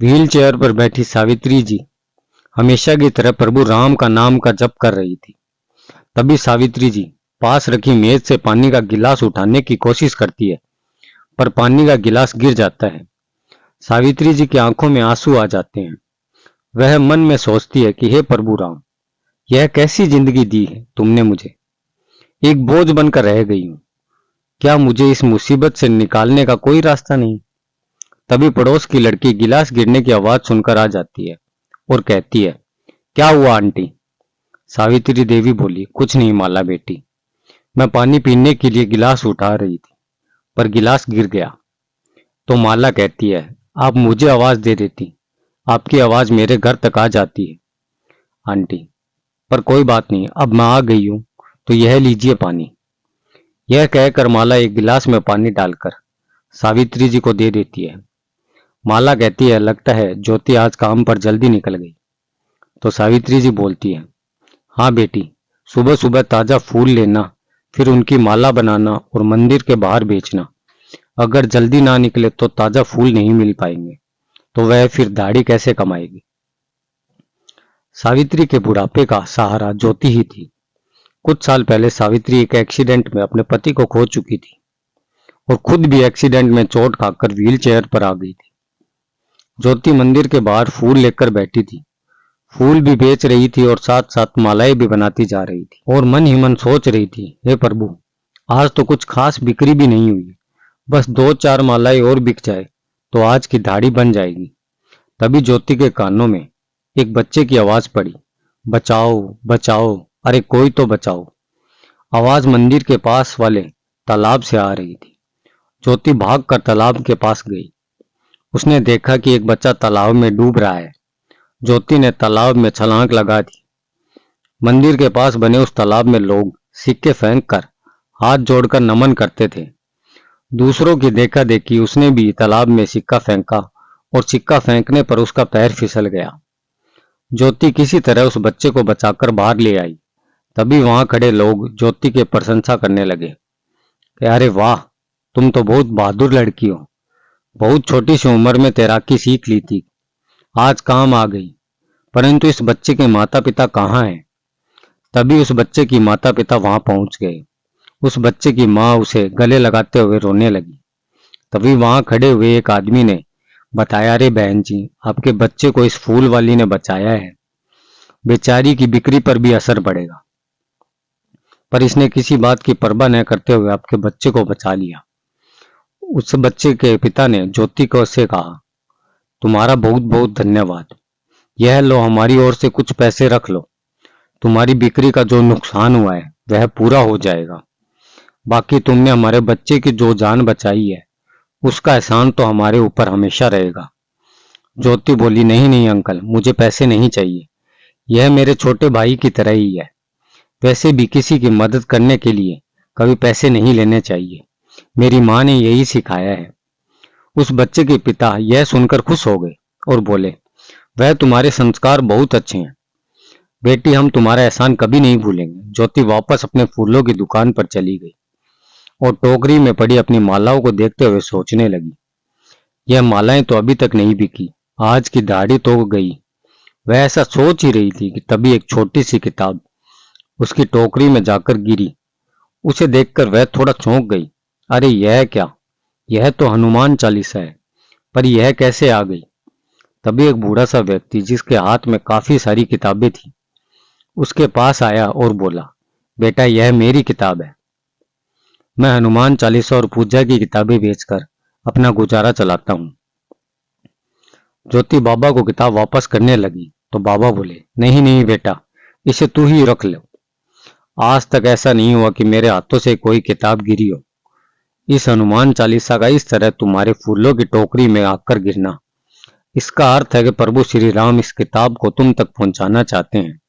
Wheel chair पर बैठी सावित्री जी हमेशा की तरह प्रभु राम का नाम का जप कर रही थी। तभी सावित्री जी पास रखी मेज से पानी का गिलास उठाने की कोशिश करती है, पर पानी का गिलास गिर जाता है। सावित्री जी की आंखों में आंसू आ जाते हैं। वह मन में सोचती है कि हे प्रभु राम, यह कैसी जिंदगी दी है तुमने मुझे। एक बोझ बनकर रह गई हूं। क्या मुझे इस मुसीबत से निकालने का कोई रास्ता नहीं? तभी पड़ोस की लड़की गिलास गिरने की आवाज सुनकर आ जाती है और कहती है, क्या हुआ आंटी? सावित्री देवी बोली, कुछ नहीं माला बेटी, मैं पानी पीने के लिए गिलास उठा रही थी, पर गिलास गिर गया। तो माला कहती है, आप मुझे आवाज दे देती, आपकी आवाज मेरे घर तक आ जाती है आंटी। पर कोई बात नहीं, अब मैं आ गई हूं, तो यह लीजिए पानी। यह कहकर माला एक गिलास में पानी डालकर सावित्री जी को दे देती है। माला कहती है, लगता है ज्योति आज काम पर जल्दी निकल गई। तो सावित्री जी बोलती है, हाँ बेटी, सुबह सुबह ताजा फूल लेना, फिर उनकी माला बनाना और मंदिर के बाहर बेचना। अगर जल्दी ना निकले तो ताजा फूल नहीं मिल पाएंगे, तो वह फिर दाढ़ी कैसे कमाएगी। सावित्री के बुढ़ापे का सहारा ज्योति ही थी। कुछ साल पहले सावित्री एक एक्सीडेंट में अपने पति को खो चुकी थी और खुद भी एक्सीडेंट में चोट खाकर व्हील चेयर पर आ गई थी। ज्योति मंदिर के बाहर फूल लेकर बैठी थी, फूल भी बेच रही थी और साथ साथ मालाएं भी बनाती जा रही थी और मन ही मन सोच रही थी, हे प्रभु, आज तो कुछ खास बिक्री भी नहीं हुई, बस 2-4 मालाएं और बिक जाए तो आज की दाढ़ी बन जाएगी। तभी ज्योति के कानों में एक बच्चे की आवाज पड़ी, बचाओ बचाओ, अरे कोई तो बचाओ। आवाज मंदिर के पास वाले तालाब से आ रही थी। ज्योति भागकर तालाब के पास गई। उसने देखा कि एक बच्चा तालाब में डूब रहा है। ज्योति ने तालाब में छलांग लगा दी। मंदिर के पास बने उस तालाब में लोग सिक्के फेंक कर हाथ जोड़कर नमन करते थे। दूसरों की देखा देखी उसने भी तालाब में सिक्का फेंका और सिक्का फेंकने पर उसका पैर फिसल गया। ज्योति किसी तरह उस बच्चे को बचाकर बाहर ले आई। तभी वहां खड़े लोग ज्योति की प्रशंसा करने लगे कि अरे वाह, तुम तो बहुत बहादुर लड़की हो, बहुत छोटी सी उम्र में तैराकी सीख ली थी, आज काम आ गई। परंतु इस बच्चे के माता पिता कहाँ हैं? तभी उस बच्चे की माता पिता वहां पहुंच गए। उस बच्चे की माँ उसे गले लगाते हुए रोने लगी। तभी वहां खड़े हुए एक आदमी ने बताया, अरे बहन जी, आपके बच्चे को इस फूल वाली ने बचाया है, बेचारी की बिक्री पर भी असर पड़ेगा। पर इसने किसी बात की परवाह न करते हुए आपके बच्चे को बचा लिया। उस बच्चे के पिता ने ज्योति को से कहा, तुम्हारा बहुत बहुत धन्यवाद, यह लो, हमारी ओर से कुछ पैसे रख लो, तुम्हारी बिक्री का जो नुकसान हुआ है वह पूरा हो जाएगा। बाकी तुमने हमारे बच्चे की जो जान बचाई है उसका एहसान तो हमारे ऊपर हमेशा रहेगा। ज्योति बोली, नहीं नहीं अंकल, मुझे पैसे नहीं चाहिए, यह मेरे छोटे भाई की तरह ही है। वैसे भी किसी की मदद करने के लिए कभी पैसे नहीं लेने चाहिए, मेरी माँ ने यही सिखाया है। उस बच्चे के पिता यह सुनकर खुश हो गए और बोले, वह तुम्हारे संस्कार बहुत अच्छे हैं बेटी, हम तुम्हारा एहसान कभी नहीं भूलेंगे। ज्योति वापस अपने फूलों की दुकान पर चली गई और टोकरी में पड़ी अपनी मालाओं को देखते हुए सोचने लगी, यह मालाएं तो अभी तक नहीं बिकी, आज की दाढ़ी तो गई। वह ऐसा सोच ही रही थी कि तभी एक छोटी सी किताब उसकी टोकरी में जाकर गिरी। उसे देखकर वह थोड़ा चौंक गई, अरे यह क्या, यह तो हनुमान चालीसा है, पर यह कैसे आ गई। तभी एक बूढ़ा सा व्यक्ति जिसके हाथ में काफी सारी किताबें थी उसके पास आया और बोला, बेटा यह मेरी किताब है, मैं हनुमान चालीसा और पूजा की किताबें बेचकर अपना गुजारा चलाता हूँ। ज्योति बाबा को किताब वापस करने लगी तो बाबा बोले, नहीं नहीं बेटा, इसे तू ही रख लो, आज तक ऐसा नहीं हुआ कि मेरे हाथों से कोई किताब गिरी हो। इस हनुमान चालीसा का इस तरह तुम्हारे फूलों की टोकरी में आकर गिरना, इसका अर्थ है कि प्रभु श्री राम इस किताब को तुम तक पहुंचाना चाहते हैं।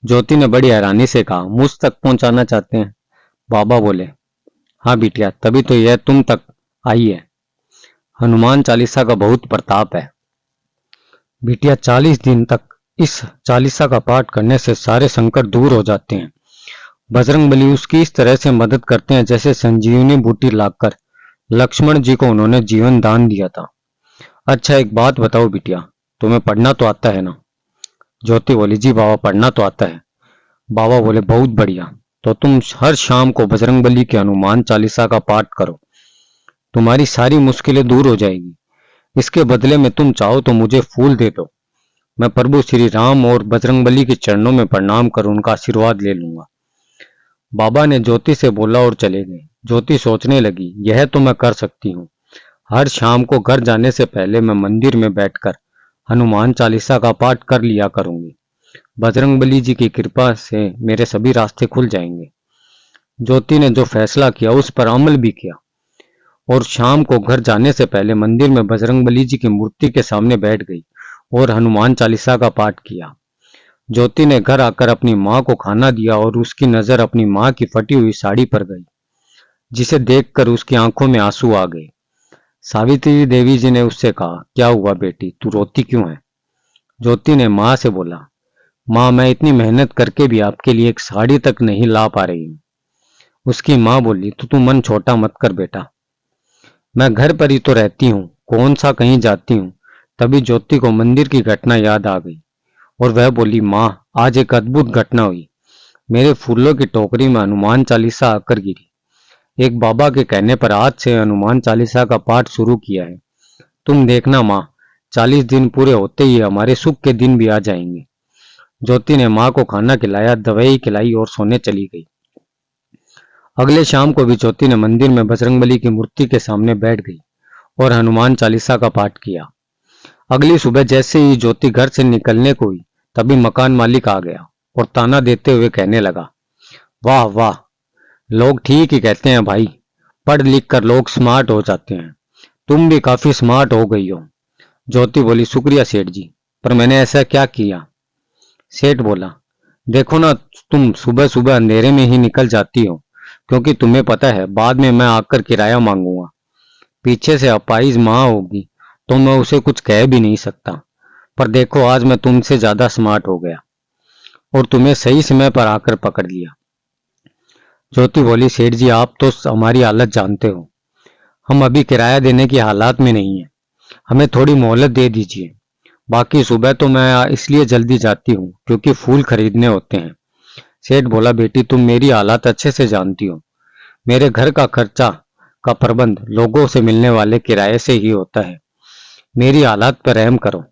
ज्योति ने बड़ी हैरानी से कहा, मुझ तक पहुंचाना चाहते हैं? बाबा बोले, हाँ बिटिया, तभी तो यह तुम तक आई है। हनुमान चालीसा का बहुत प्रताप है बिटिया, 40 दिन तक इस चालीसा का पाठ करने से सारे संकट दूर हो जाते हैं। बजरंगबली उसकी इस तरह से मदद करते हैं जैसे संजीवनी बूटी लाकर लक्ष्मण जी को उन्होंने जीवन दान दिया था। अच्छा एक बात बताओ बिटिया, तुम्हें पढ़ना तो आता है ना? ज्योति बोली, जी बाबा पढ़ना तो आता है। बाबा बोले, बहुत बढ़िया। तो तुम हर शाम को बजरंगबली के हनुमान चालीसा का पाठ करो, तुम्हारी सारी मुश्किलें दूर हो जाएगी। इसके बदले में तुम चाहो तो मुझे फूल दे दो, मैं प्रभु श्री राम और बजरंगबली के चरणों में प्रणाम कर उनका आशीर्वाद ले लूंगा। बाबा ने ज्योति से बोला और चले गए। ज्योति सोचने लगी, यह तो मैं कर सकती हूँ। हर शाम को घर जाने से पहले मैं मंदिर में बैठकर हनुमान चालीसा का पाठ कर लिया करूंगी। बजरंगबली जी की कृपा से मेरे सभी रास्ते खुल जाएंगे। ज्योति ने जो फैसला किया उस पर अमल भी किया और शाम को घर जाने से पहले मंदिर में बजरंगबली जी की मूर्ति के सामने बैठ गई और हनुमान चालीसा का पाठ किया। ज्योति ने घर आकर अपनी माँ को खाना दिया और उसकी नजर अपनी माँ की फटी हुई साड़ी पर गई, जिसे देखकर उसकी आंखों में आंसू आ गए। सावित्री देवी जी ने उससे कहा, क्या हुआ बेटी, तू रोती क्यों है? ज्योति ने माँ से बोला, माँ मैं इतनी मेहनत करके भी आपके लिए एक साड़ी तक नहीं ला पा रही हूँ। उसकी माँ बोली, तो तू मन छोटा मत कर बेटा, मैं घर पर ही तो रहती हूँ, कौन सा कहीं जाती हूँ। तभी ज्योति को मंदिर की घटना याद आ गई और वह बोली, माँ आज एक अद्भुत घटना हुई। मेरे फूलों की टोकरी में हनुमान चालीसा आकर गिरी। एक बाबा के कहने पर आज से हनुमान चालीसा का पाठ शुरू किया है। तुम देखना माँ, 40 दिन पूरे होते ही हमारे सुख के दिन भी आ जाएंगे। ज्योति ने माँ को खाना खिलाया, दवाई खिलाई और सोने चली गई। अगले शाम को भी ज्योति ने मंदिर में बजरंगबली की मूर्ति के सामने बैठ गई और हनुमान चालीसा का पाठ किया। अगली सुबह जैसे ही ज्योति घर से निकलने को हुई, तभी मकान मालिक आ गया और ताना देते हुए कहने लगा, वाह वाह, लोग ठीक ही कहते हैं भाई, पढ़ लिख कर लोग स्मार्ट हो जाते हैं, तुम भी काफी स्मार्ट हो गई हो। ज्योति बोली, शुक्रिया सेठ जी, पर मैंने ऐसा क्या किया? सेठ बोला, देखो ना, तुम सुबह सुबह अंधेरे में ही निकल जाती हो, क्योंकि तुम्हें पता है बाद में मैं आकर किराया मांगूंगा। पीछे से अपाहिज माँ होगी तो मैं उसे कुछ कह भी नहीं सकता। पर देखो आज मैं तुमसे ज्यादा स्मार्ट हो गया और तुम्हें सही समय पर आकर पकड़ लिया। ज्योति बोली, सेठ जी आप तो हमारी हालत जानते हो, हम अभी किराया देने की हालात में नहीं है, हमें थोड़ी मोहलत दे दीजिए। बाकी सुबह तो मैं इसलिए जल्दी जाती हूँ क्योंकि फूल खरीदने होते हैं। सेठ बोला, बेटी तुम मेरी हालात अच्छे से जानती हो, मेरे घर का खर्चा का प्रबंध लोगों से मिलने वाले किराए से ही होता है। मेरी हालात पर रहम करो,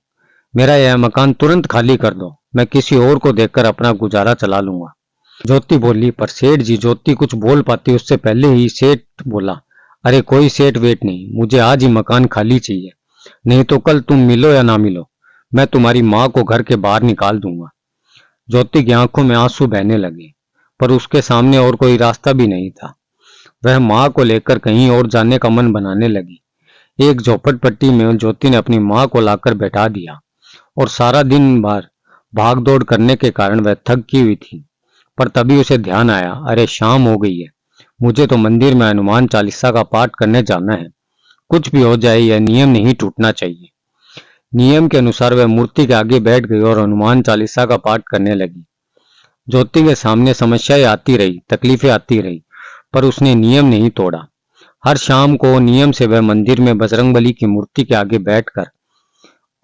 मेरा यह मकान तुरंत खाली कर दो, मैं किसी और को देखकर अपना गुजारा चला लूंगा। ज्योति बोली, पर सेठ जी, ज्योति कुछ बोल पाती उससे पहले ही सेठ बोला, अरे कोई सेठ वेट नहीं, मुझे आज ही मकान खाली चाहिए, नहीं तो कल तुम मिलो या ना मिलो, मैं तुम्हारी माँ को घर के बाहर निकाल दूंगा। ज्योति की आंखों में आंसू बहने लगे, पर उसके सामने और कोई रास्ता भी नहीं था। वह माँ को लेकर कहीं और जाने का मन बनाने लगी। एक झोपड़पट्टी में ज्योति ने अपनी माँ को लाकर बैठा दिया और सारा दिन भर भाग दौड़ करने के कारण वह थकी हुई थी। पर तभी उसे ध्यान आया, अरे शाम हो गई है, मुझे तो मंदिर में हनुमान चालीसा का पाठ करने जाना है। कुछ भी हो जाए यह नियम नहीं टूटना चाहिए। नियम के अनुसार वह मूर्ति के आगे बैठ गई और हनुमान चालीसा का पाठ करने लगी। ज्योति के सामने समस्याएं आती रही, तकलीफें आती रही, पर उसने नियम नहीं तोड़ा। हर शाम को नियम से वह मंदिर में बजरंगबली की मूर्ति के आगे बैठकर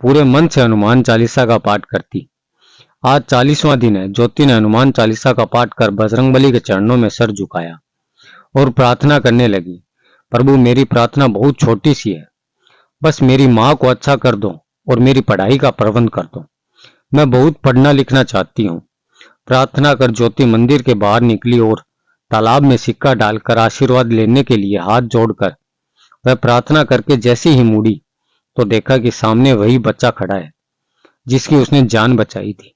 पूरे मन से हनुमान चालीसा का पाठ करती। आज 40वां दिन है। ज्योति ने हनुमान चालीसा का पाठ कर बजरंगबली के चरणों में सर झुकाया और प्रार्थना करने लगी, प्रभु मेरी प्रार्थना बहुत छोटी सी है, बस मेरी माँ को अच्छा कर दो और मेरी पढ़ाई का प्रबंध कर दो, मैं बहुत पढ़ना लिखना चाहती हूँ। प्रार्थना कर ज्योति मंदिर के बाहर निकली और तालाब में सिक्का डालकर आशीर्वाद लेने के लिए हाथ जोड़कर वह प्रार्थना करके जैसे ही मुड़ी तो देखा कि सामने वही बच्चा खड़ा है जिसकी उसने जान बचाई थी।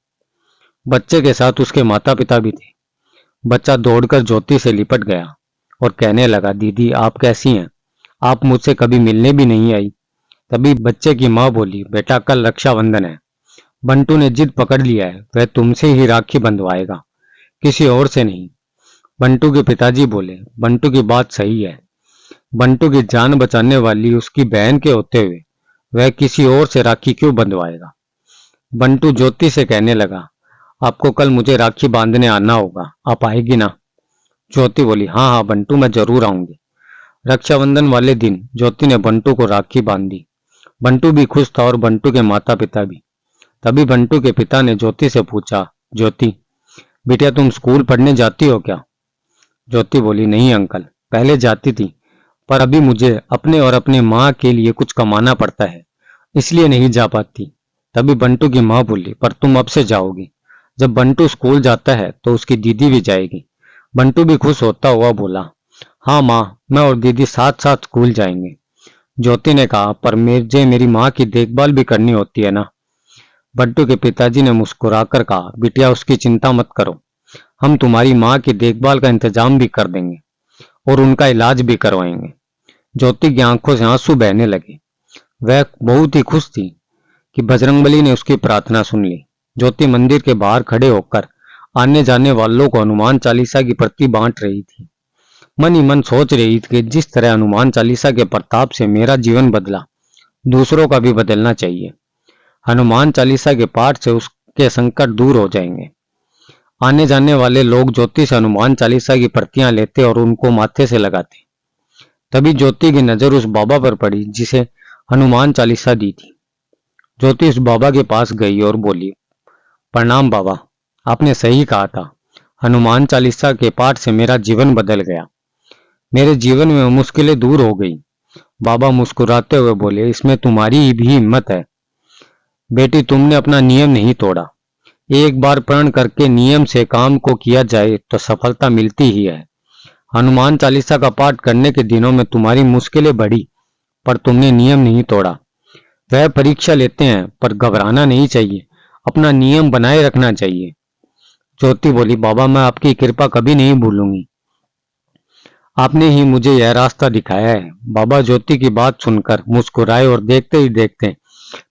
बच्चे के साथ उसके माता पिता भी थे। बच्चा दौड़कर ज्योति से लिपट गया और कहने लगा, दीदी आप कैसी हैं, आप मुझसे कभी मिलने भी नहीं आई। तभी बच्चे की माँ बोली, बेटा कल रक्षाबंधन है, बंटू ने जिद पकड़ लिया है, वह तुमसे ही राखी बंधवाएगा, किसी और से नहीं। बंटू के पिताजी बोले, बंटू की बात सही है, बंटू की जान बचाने वाली उसकी बहन के होते हुए वह किसी और से राखी क्यों बंधवाएगा। बंटू ज्योति से कहने लगा, आपको कल मुझे राखी बांधने आना होगा, आप आएगी ना? ज्योति बोली, हाँ हाँ बंटू मैं जरूर आऊंगी। रक्षाबंधन वाले दिन ज्योति ने बंटू को राखी बांधी बंटू भी खुश था और बंटू के माता पिता भी। तभी बंटू के पिता ने ज्योति से पूछा, ज्योति बेटिया तुम स्कूल पढ़ने जाती हो क्या? ज्योति बोली, नहीं अंकल, पहले जाती थी, पर अभी मुझे अपने और अपनी माँ के लिए कुछ कमाना पड़ता है, इसलिए नहीं जा पाती। तभी बंटू की माँ बोली, पर तुम अब से जाओगी। जब बंटू स्कूल जाता है तो उसकी दीदी भी जाएगी। बंटू भी खुश होता हुआ बोला, हाँ माँ, मैं और दीदी साथ साथ स्कूल जाएंगे। ज्योति ने कहा, पर मुझे मेरी माँ की देखभाल भी करनी होती है ना। बंटू के पिताजी ने मुस्कुराकर कहा, बिटिया उसकी चिंता मत करो, हम तुम्हारी माँ की देखभाल का इंतजाम भी कर देंगे और उनका इलाज भी करवाएंगे। ज्योति की आंखों से आंसू बहने लगे। वह बहुत ही खुश थी कि बजरंगबली ने उसकी प्रार्थना सुन ली। ज्योति मंदिर के बाहर खड़े होकर आने जाने वालों को हनुमान चालीसा की प्रति बांट रही थी। मन ही मन सोच रही थी कि जिस तरह हनुमान चालीसा के प्रताप से मेरा जीवन बदला, दूसरों का भी बदलना चाहिए। हनुमान चालीसा के पाठ से उसके संकट दूर हो जाएंगे। आने जाने वाले लोग ज्योति से हनुमान चालीसा की प्रतियां लेते और उनको माथे से लगाते। तभी ज्योति की नजर उस बाबा पर पड़ी जिसे हनुमान चालीसा दी थी। ज्योति उस बाबा के पास गई और बोली, प्रणाम बाबा, आपने सही कहा था, हनुमान चालीसा के पाठ से मेरा जीवन बदल गया, मेरे जीवन में मुश्किलें दूर हो गई। बाबा मुस्कुराते हुए बोले, इसमें तुम्हारी भी हिम्मत है बेटी, तुमने अपना नियम नहीं तोड़ा। एक बार प्रण करके नियम से काम को किया जाए तो सफलता मिलती ही है। हनुमान चालीसा का पाठ करने के दिनों में तुम्हारी मुश्किलें बढ़ी, पर तुमने नियम नहीं तोड़ा। वह परीक्षा लेते हैं, पर घबराना नहीं चाहिए, अपना नियम बनाए रखना चाहिए। ज्योति बोली, बाबा मैं आपकी कृपा कभी नहीं भूलूंगी, आपने ही मुझे यह रास्ता दिखाया है। बाबा ज्योति की बात सुनकर मुस्कुराए और देखते ही देखते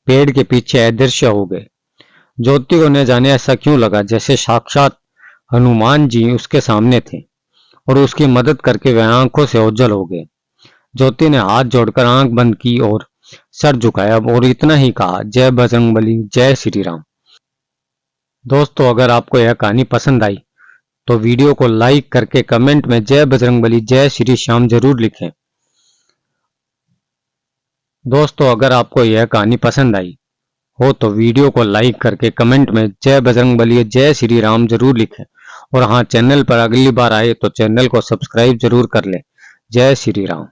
पेड़ के पीछे अदृश्य हो गए। ज्योति को न जाने ऐसा क्यों लगा जैसे साक्षात हनुमान जी उसके सामने थे और उसकी मदद करके वह आंखों से ओझल हो गए। ज्योति ने हाथ जोड़कर आंख बंद की और सर झुकाया और इतना ही कहा, जय बजरंगबली, जय श्री राम। दोस्तों अगर आपको यह कहानी पसंद आई तो वीडियो को लाइक करके कमेंट में जय बजरंगबली जय श्री श्याम जरूर लिखें। दोस्तों अगर आपको यह कहानी पसंद आई हो तो वीडियो को लाइक करके कमेंट में जय बजरंगबली जय श्री राम जरूर लिखें। और हाँ, चैनल पर अगली बार आए तो चैनल को सब्सक्राइब जरूर कर लें। जय श्री राम।